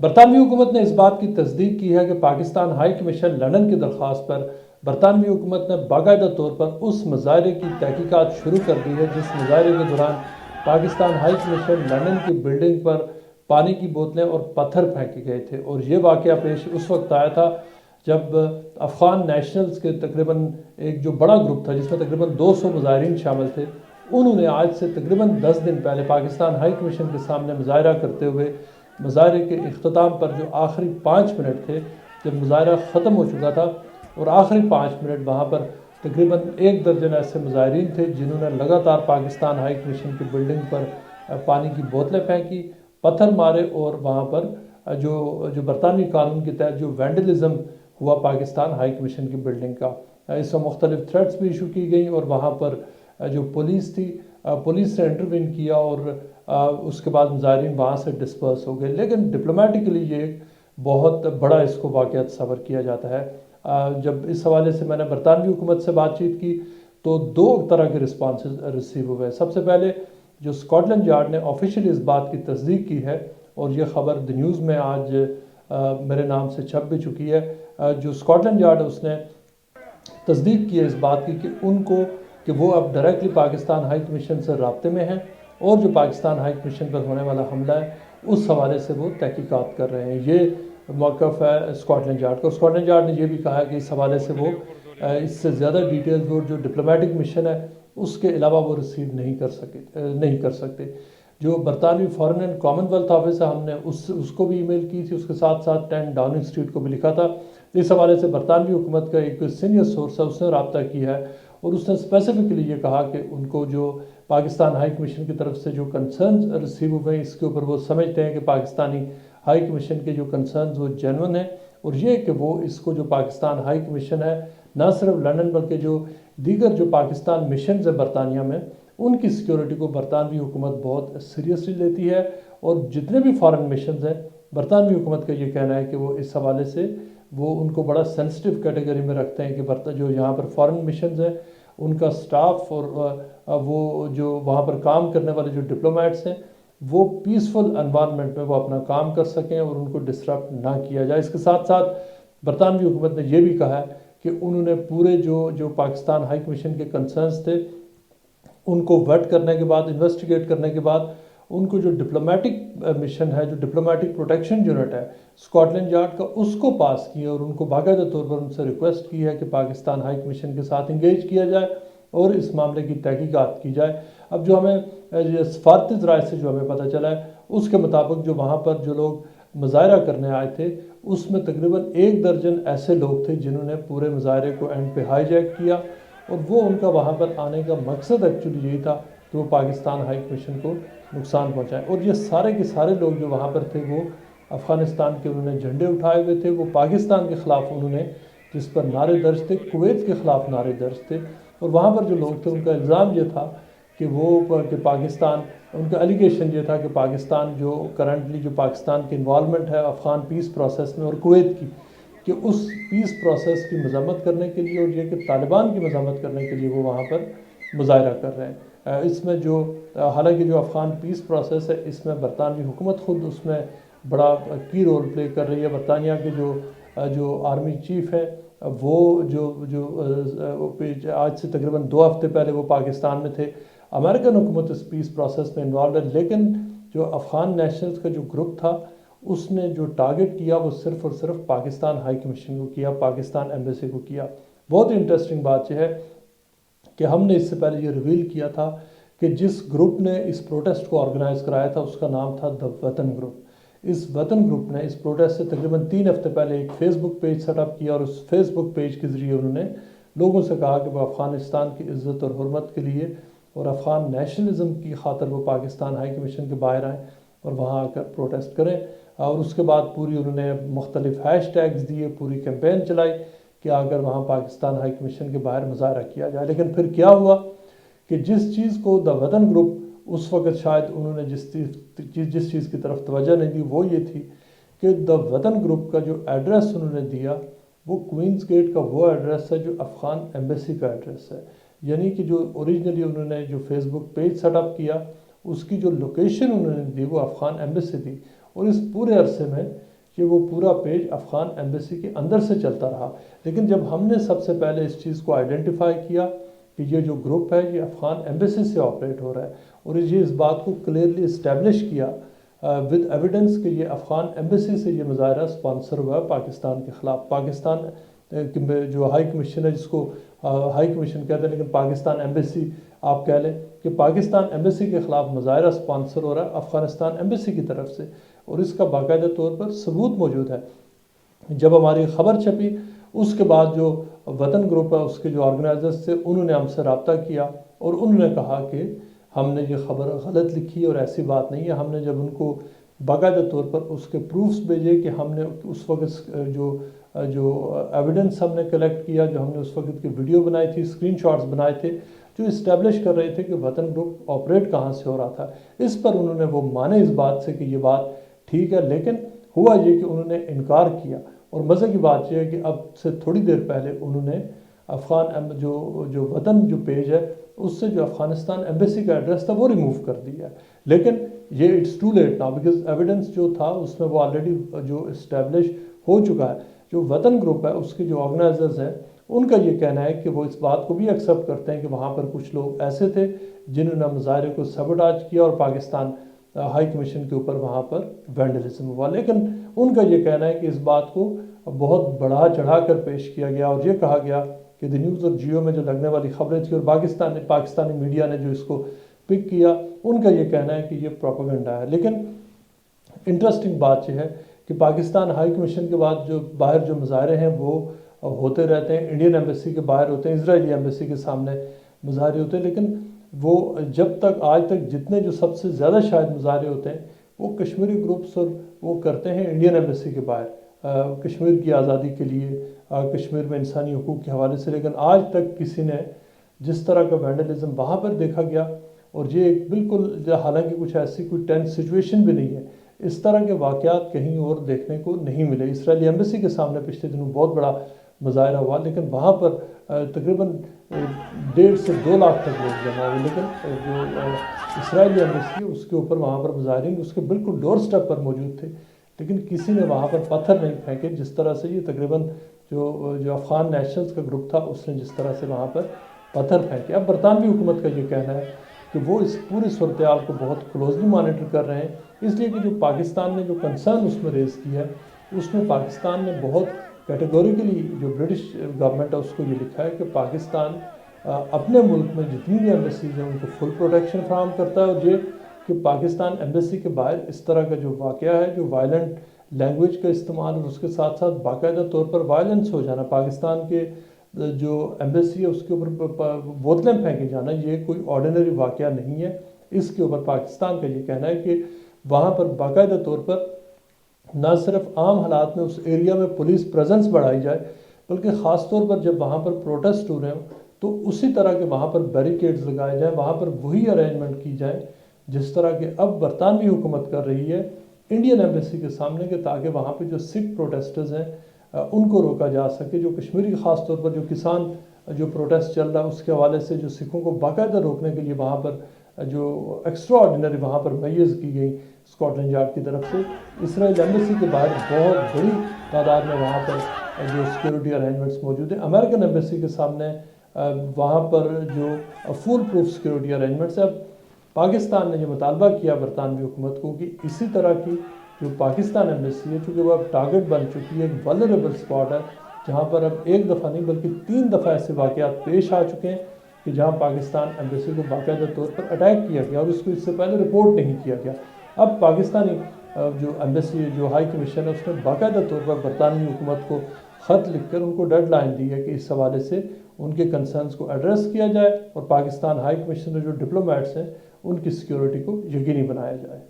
برطانوی حکومت نے اس بات کی تصدیق کی ہے کہ پاکستان ہائی کمیشن لندن کی درخواست پر برطانوی حکومت نے باقاعدہ طور پر اس مظاہرے کی تحقیقات شروع کر دی ہے جس مظاہرے کے دوران پاکستان ہائی کمیشن لندن کی بلڈنگ پر پانی کی بوتلیں اور پتھر پھینکے گئے تھے، اور یہ واقعہ پیش اس وقت آیا تھا جب افغان نیشنلز کے تقریباً ایک جو بڑا گروپ تھا جس میں تقریباً 200 مظاہرین شامل تھے، انہوں نے آج سے تقریباً 10 دن پہلے پاکستان ہائی کمیشن کے سامنے مظاہرہ کرتے ہوئے مظاہرے کے اختتام پر جو آخری 5 منٹ تھے جب مظاہرہ ختم ہو چکا تھا، اور آخری 5 منٹ وہاں پر تقریباً 1 درجن ایسے مظاہرین تھے جنہوں نے لگاتار پاکستان ہائی کمیشن کی بلڈنگ پر پانی کی بوتلیں پھینکی، پتھر مارے، اور وہاں پر جو برطانوی قانون کے تحت جو وینڈلزم ہوا پاکستان ہائی کمیشن کی بلڈنگ کا، اس میں مختلف تھریٹس بھی ایشو کی گئیں، اور وہاں پر جو پولیس تھی، پولیس نے انٹروین کیا، اور اس کے بعد مظاہرین وہاں سے ڈسپرس ہو گئے۔ لیکن ڈپلومیٹکلی یہ ایک بہت بڑا اس کو واقعہ تصور کیا جاتا ہے۔ جب اس حوالے سے میں نے برطانوی حکومت سے بات چیت کی تو 2 طرح کے رسپانسز ریسیو ہوئے۔ سب سے پہلے جو اسکاٹ لینڈ یارڈ نے آفیشلی اس بات کی تصدیق کی ہے، اور یہ خبر دی نیوز میں آج میرے نام سے چھپ بھی چکی ہے، جو اسکاٹ لینڈ یارڈ اس نے تصدیق کی ہے اس بات کی کہ وہ اب ڈائریکٹلی پاکستان ہائی کمیشن سے رابطے میں ہیں، اور جو پاکستان ہائی کمیشن پر ہونے والا حملہ ہے اس حوالے سے وہ تحقیقات کر رہے ہیں۔ یہ موقف ہے اسکاٹ لینڈ یارڈ کا۔ اسکاٹ لینڈ یارڈ نے یہ بھی کہا ہے کہ اس حوالے سے وہ اس سے زیادہ ڈیٹیلز وہ جو ڈپلومیٹک مشن ہے اس کے علاوہ وہ ریسیو نہیں کر سکتے۔ جو برطانوی foreign and common wealth office ہے، ہم نے اس کو بھی ای میل کی تھی، اس کے ساتھ ساتھ 10 ڈاؤننگ اسٹریٹ کو بھی لکھا تھا۔ اس حوالے سے برطانوی حکومت کا ایک سینئر سورس ہے، اس نے رابطہ کیا ہے، اور اس نے اسپیسیفکلی یہ کہا کہ ان کو جو پاکستان ہائی کمیشن کی طرف سے جو کنسرنز ریسیو ہوئے ہیں اس کے اوپر وہ سمجھتے ہیں کہ پاکستانی ہائی کمیشن کے جو کنسرنز وہ جینون ہیں، اور یہ کہ وہ اس کو جو پاکستان ہائی کمیشن ہے نہ صرف لندن بلکہ جو دیگر جو پاکستان مشنز ہیں برطانیہ میں، ان کی سیکیورٹی کو برطانوی حکومت بہت سیریسلی لیتی ہے، اور جتنے بھی فارن مشنز ہیں برطانوی حکومت کا یہ کہنا ہے کہ وہ اس حوالے سے وہ ان کو بڑا سینسٹیو کیٹیگری میں رکھتے ہیں کہ جو یہاں پر فارن مشنز ہیں ان کا سٹاف اور وہ جو وہاں پر کام کرنے والے جو ڈپلومیٹس ہیں وہ پیسفل انوائرمنٹ میں وہ اپنا کام کر سکیں اور ان کو ڈسٹرپٹ نہ کیا جائے۔ اس کے ساتھ ساتھ برطانوی حکومت نے یہ بھی کہا ہے کہ انہوں نے پورے جو پاکستان ہائی کمیشن کے کنسرنز تھے ان کو ویٹ کرنے کے بعد، انویسٹیگیٹ کرنے کے بعد، ان کو جو ڈپلومیٹک مشن ہے، جو ڈپلومیٹک پروٹیکشن یونٹ ہے اسکاٹ لینڈ یارڈ کا، اس کو پاس کیا، اور ان کو باقاعدہ طور پر ان سے ریکویسٹ کی ہے کہ پاکستان ہائی کمیشن کے ساتھ انگیج کیا جائے اور اس معاملے کی تحقیقات کی جائے۔ اب جو ہمیں سفارتی ذرائع سے جو ہمیں پتہ چلا ہے اس کے مطابق جو وہاں پر جو لوگ مظاہرہ کرنے آئے تھے اس میں تقریباً 1 درجن ایسے لوگ تھے جنہوں نے پورے مظاہرے کو اینڈ پہ ہائی جیک کیا، اور وہ ان کا وہاں پر آنے کا مقصد ایکچولی یہی تھا کہ وہ پاکستان ہائی کمیشن کو نقصان پہنچائیں۔ اور یہ سارے کے سارے لوگ جو وہاں پر تھے وہ افغانستان کے انہوں نے جھنڈے اٹھائے ہوئے تھے، وہ پاکستان کے خلاف انہوں نے جس پر نعرے درج تھے، کویت کے خلاف نعرے درج تھے، اور وہاں پر جو لوگ تھے ان کا الزام یہ تھا کہ پاکستان، ان کا الیگیشن یہ تھا کہ پاکستان جو کرنٹلی جو پاکستان کی انوالومنٹ ہے افغان پیس پروسیس میں اور کویت کی، کہ اس پیس پروسیس کی مذمت کرنے کے لیے اور یہ کہ طالبان کی مذمت کرنے کے لیے وہ وہاں پر مظاہرہ کر رہے ہیں۔ اس میں جو حالانکہ جو افغان پیس پروسیس ہے اس میں برطانوی حکومت خود اس میں بڑا کی رول پلے کر رہی ہے۔ برطانیہ کے جو آرمی چیف ہے وہ جو آج سے تقریباً 2 ہفتے پہلے وہ پاکستان میں تھے۔ امریکن حکومت اس پیس پروسیس میں انوالوڈ ہے، لیکن جو افغان نیشنلز کا جو گروپ تھا اس نے جو ٹارگٹ کیا وہ صرف اور صرف پاکستان ہائی کمیشن کو کیا، پاکستان ایمبیسی کو کیا۔ بہت ہی انٹرسٹنگ بات یہ ہے کہ ہم نے اس سے پہلے یہ ریویل کیا تھا کہ جس گروپ نے اس پروٹیسٹ کو آرگنائز کرایا تھا اس کا نام تھا دا وطن گروپ۔ اس وطن گروپ نے اس پروٹیسٹ سے تقریباً 3 ہفتے پہلے ایک فیس بک پیج سیٹ اپ کیا، اور اس فیس بک پیج کے ذریعے انہوں نے لوگوں سے کہا کہ وہ افغانستان کی عزت اور حرمت کے لیے اور افغان نیشنلزم کی خاطر وہ پاکستان ہائی کمیشن کے باہر آئیں اور وہاں آ کر پروٹیسٹ کریں، اور اس کے بعد پوری انہوں نے مختلف ہیش ٹیگز دیے، پوری کیمپین چلائی کہ اگر وہاں پاکستان ہائی کمیشن کے باہر مظاہرہ کیا جائے۔ لیکن پھر کیا ہوا کہ جس چیز کو دا وطن گروپ اس وقت شاید انہوں نے جس چیز کی طرف توجہ نہیں دی وہ یہ تھی کہ دا وطن گروپ کا جو ایڈریس انہوں نے دیا وہ کوئنز گیٹ کا وہ ایڈریس ہے جو افغان ایمبیسی کا ایڈریس ہے، یعنی کہ جو اوریجنلی انہوں نے جو فیس بک پیج سیٹ اپ کیا اس کی جو لوکیشن انہوں نے دی وہ افغان ایمبیسی دی، اور اس پورے عرصے میں کہ وہ پورا پیج افغان ایمبیسی کے اندر سے چلتا رہا، لیکن جب ہم نے سب سے پہلے اس چیز کو آئیڈینٹیفائی کیا کہ یہ جو گروپ ہے یہ افغان ایمبیسی سے آپریٹ ہو رہا ہے، اور یہ اس بات کو کلیئرلی اسٹیبلش کیا ود ایویڈنس کہ یہ افغان ایمبیسی سے یہ مظاہرہ سپانسر ہوا ہے پاکستان کے خلاف، پاکستان جو ہائی کمیشن ہے، جس کو ہائی کمیشن کہتے ہیں لیکن پاکستان ایمبیسی آپ کہہ لیں، کہ پاکستان ایمبیسی کے خلاف مظاہرہ سپانسر ہو رہا ہے افغانستان ایمبیسی کی طرف سے، اور اس کا باقاعدہ طور پر ثبوت موجود ہے۔ جب ہماری خبر چھپی اس کے بعد جو وطن گروپ ہے اس کے جو آرگنائزرز تھے انہوں نے ہم سے رابطہ کیا اور انہوں نے کہا کہ ہم نے یہ خبر غلط لکھی اور ایسی بات نہیں ہے۔ ہم نے جب ان کو باقاعدہ طور پر اس کے پروفز بھیجے کہ ہم نے اس وقت جو ایویڈنس ہم نے کلیکٹ کیا، جو ہم نے اس وقت کی ویڈیو بنائی تھی، اسکرین شاٹس بنائے تھے جو اسٹیبلش کر رہے تھے کہ وطن گروپ آپریٹ کہاں سے ہو رہا تھا، اس پر انہوں نے وہ مانے اس بات سے کہ یہ بات ٹھیک ہے، لیکن ہوا یہ کہ انہوں نے انکار کیا۔ اور مزے کی بات یہ ہے کہ اب سے تھوڑی دیر پہلے انہوں نے افغان جو وطن جو پیج ہے اس سے جو افغانستان ایمبیسی کا ایڈریس تھا وہ ریموو کر دیا ہے، لیکن یہ اٹس ٹو لیٹ نا، بیکاز ایویڈنس جو تھا اس میں وہ آلریڈی جو اسٹیبلش ہو چکا ہے۔ جو وطن گروپ ہے اس کے جو آرگنائزرز ہیں ان کا یہ کہنا ہے کہ وہ اس بات کو بھی ایکسیپٹ کرتے ہیں کہ وہاں پر کچھ لوگ ایسے تھے جنہوں نے مظاہرے کو سبوٹاج کیا اور پاکستان ہائی کمیشن کے اوپر وہاں پر وینڈلزم ہوا، لیکن ان کا یہ کہنا ہے کہ اس بات کو بہت بڑھا چڑھا کر پیش کیا گیا اور یہ کہا گیا کہ دی نیوز اور جیو میں جو لگنے والی خبریں تھیں اور پاکستانی میڈیا نے جو اس کو پک کیا، ان کا یہ کہنا ہے کہ یہ پروپیگنڈا ہے۔ لیکن انٹرسٹنگ بات یہ ہے کہ پاکستان ہائی کمیشن کے بعد جو باہر جو مظاہرے ہیں وہ ہوتے رہتے ہیں، انڈین ایمبیسی کے باہر ہوتے ہیں، اسرائیلی ایمبیسی کے سامنے مظاہرے ہوتے ہیں، لیکن وہ جب تک آج تک جتنے جو سب سے زیادہ شاید مظاہرے ہوتے ہیں وہ کشمیری گروپس اور وہ کرتے ہیں انڈین ایمبیسی کے باہر کشمیر کی آزادی کے لیے، کشمیر میں انسانی حقوق کے حوالے سے، لیکن آج تک کسی نے جس طرح کا وینڈلزم وہاں پر دیکھا گیا، اور یہ بالکل حالانکہ کچھ ایسی کوئی ٹینس سچویشن بھی نہیں ہے، اس طرح کے واقعات کہیں اور دیکھنے کو نہیں ملے۔ اسرائیلی ایمبیسی کے سامنے پچھلے دنوں بہت بڑا مظاہرہ ہوا، لیکن وہاں پر تقریباً 1.5 سے 2 لاکھ تک لوگ جمع ہوئے، لیکن جو اسرائیلی ایمبیسی اس کے اوپر وہاں پر مظاہرین اس کے بالکل ڈور سٹیپ پر موجود تھے، لیکن کسی نے وہاں پر پتھر نہیں پھینکے، جس طرح سے یہ تقریباً جو افغان نیشنلز کا گروپ تھا اس نے جس طرح سے وہاں پر پتھر پھینکے۔ اب برطانوی حکومت کا یہ کہنا ہے کہ وہ اس پوری صورتحال کو بہت کلوزلی مانیٹر کر رہے ہیں، اس لیے کہ جو پاکستان نے جو کنسرن اس میں ریز کیا ہے اس میں پاکستان نے بہت کیٹیگوریکلی جو برٹش گورنمنٹ ہے اس کو یہ لکھا ہے کہ پاکستان اپنے ملک میں جتنی بھی ایمبیسیز ہیں ان کو فل پروٹیکشن فراہم کرتا ہے، اور یہ کہ پاکستان ایمبیسی کے باہر اس طرح کا جو واقعہ ہے، جو وائلنٹ لینگویج کا استعمال اور اس کے ساتھ ساتھ باقاعدہ طور پر وائلنس ہو جانا، پاکستان کے جو ایمبیسی ہے اس کے اوپر بوتلیں پھینکے جانا، یہ کوئی آرڈینری واقعہ نہیں ہے۔ اس کے اوپر پاکستان کا یہ کہنا ہے کہ وہاں پر باقاعدہ طور پر نہ صرف عام حالات میں اس ایریا میں پولیس پریزنس بڑھائی جائے، بلکہ خاص طور پر جب وہاں پر پروٹیسٹ ہو رہے ہوں تو اسی طرح کے وہاں پر بیریکیڈز لگائے جائیں، وہاں پر وہی ارینجمنٹ کی جائیں جس طرح کہ اب برطانوی حکومت کر رہی ہے انڈین ایمبیسی کے سامنے، کہ تاکہ وہاں پہ جو سکھ پروٹیسٹرز ہیں ان کو روکا جا سکے، جو کشمیری خاص طور پر جو کسان جو پروٹیسٹ چل رہا ہے اس کے حوالے سے جو سکھوں کو باقاعدہ روکنے کے لیے وہاں پر جو ایکسٹرا آرڈینری وہاں پر میز کی گئی اسکاٹ لینڈ یارڈ کی طرف سے، اسرائیل ایمبیسی کے باہر بہت بڑی تعداد میں وہاں پر جو سیکیورٹی ارینجمنٹس موجود ہیں۔ امریکن ایمبیسی کے سامنے وہاں پر جو فول پروف سیکیورٹی ارینجمنٹس ہیں۔ اب پاکستان نے یہ مطالبہ کیا برطانوی حکومت کو کہ اسی طرح کی جو پاکستان ایمبیسی ہے، چونکہ وہ اب ٹارگٹ بن چکی ہے، ایک ولنریبل اسپاٹ ہے جہاں پر اب ایک دفعہ نہیں بلکہ 3 دفعہ ایسے واقعات پیش آ چکے ہیں کہ جہاں پاکستان ایمبیسی کو باقاعدہ طور پر اٹیک کیا گیا اور اس کو اس سے پہلے رپورٹ نہیں کیا گیا۔ اب پاکستانی جو ایمبیسی جو ہائی کمیشن ہے اس نے باقاعدہ طور پر برطانوی حکومت کو خط لکھ کر ان کو ڈیڈ لائن دی ہے کہ اس حوالے سے ان کے کنسرنز کو ایڈریس کیا جائے اور پاکستان ہائی کمیشن میں جو ڈپلومیٹس ہیں ان کی سیکیورٹی کو یقینی بنایا جائے۔